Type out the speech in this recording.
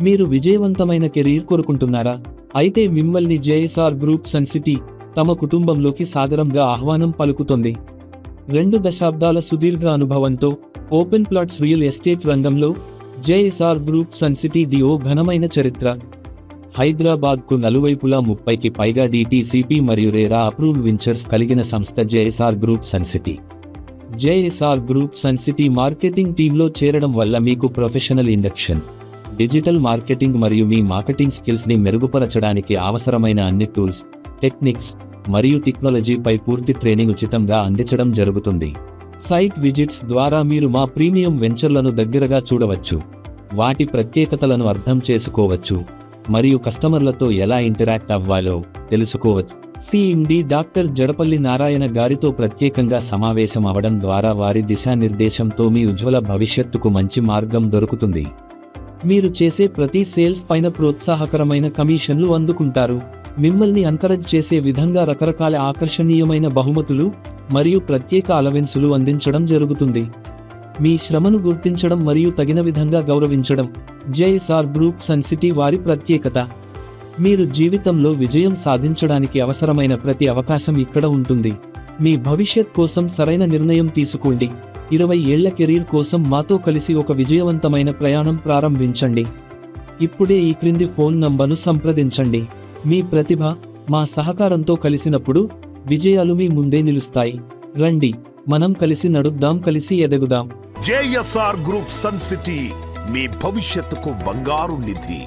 మీరు విజయవంతమైన కెరీర్ కోరుకుంటున్నారా? అయితే మిమ్మల్ని జేఎస్ఆర్ గ్రూప్ సన్ సిటీ తమ కుటుంబంలోకి సాదరంగా ఆహ్వానం పలుకుతోంది. 2 దశాబ్దాల సుదీర్ఘ అనుభవంతో ఓపెన్ ప్లాట్స్ రియల్ ఎస్టేట్ రంగంలో జేఎస్ఆర్ గ్రూప్ సన్ సిటీది ఓ ఘనమైన చరిత్ర. హైదరాబాద్కు నలువైపులా 30కి పైగా DTCP మరియు రేరా అప్రూవ్డ్ వెంచర్స్ కలిగిన సంస్థ JSR Group Sun City. JSR Group Sun City marketing టీంలో చేరడం వల్ల మీకు ప్రొఫెషనల్ ఇండక్షన్, డిజిటల్ మార్కెటింగ్ మరియు మీ మార్కెటింగ్ స్కిల్స్ని మెరుగుపరచడానికి అవసరమైన అన్ని టూల్స్, టెక్నిక్స్ మరియు టెక్నాలజీపై పూర్తి ట్రైనింగ్ ఉచితంగా అందించడం జరుగుతుంది. సైట్ విజిట్స్ ద్వారా మీరు మా ప్రీమియం వెంచర్లను దగ్గరగా చూడవచ్చు, వాటి ప్రత్యేకతలను అర్థం చేసుకోవచ్చు మరియు కస్టమర్లతో ఎలా ఇంటరాక్ట్ అవ్వాలో తెలుసుకోవచ్చు. CMD డాక్టర్ జడపల్లి నారాయణ గారితో ప్రత్యేకంగా సమావేశం అవడం ద్వారా వారి దిశానిర్దేశంతో మీ ఉజ్వల భవిష్యత్తుకు మంచి మార్గం దొరుకుతుంది. మీరు చేసే ప్రతి సేల్స్ పైన ప్రోత్సాహకరమైన కమిషన్లు అందుకుంటారు. మిమ్మల్ని ఎంకరేజ్ చేసే విధంగా రకరకాల ఆకర్షణీయమైన బహుమతులు మరియు ప్రత్యేక అలవెన్సులు అందించడం జరుగుతుంది. మీ శ్రమను గుర్తించడం మరియు తగిన విధంగా గౌరవించడం జేఎస్ఆర్ గ్రూప్ సన్ సిటీ వారి ప్రత్యేకత. మీరు జీవితంలో విజయం సాధించడానికి అవసరమైన ప్రతి అవకాశం ఇక్కడ ఉంటుంది. మీ భవిష్యత్ కోసం సరైన నిర్ణయం తీసుకోండి. 20 ఏళ్ల కెరీర్ కోసం మాతో కలిసి ఒక విజయవంతమైన ప్రయాణం ప్రారంభించండి. ఇప్పుడే ఈ క్రింది ఫోన్ నంబర్ను సంప్రదించండి. మీ ప్రతిభ మా సహకారంతో కలిసినప్పుడు విజయాలు మీ ముందే నిలుస్తాయి. రండి, మనం కలిసి నడుద్దాం, కలిసి ఎదగుదాం. జేఎస్ఆర్ గ్రూప్ సన్ సిటీ మీ భవిష్యత్తుకు బంగారు నిధి.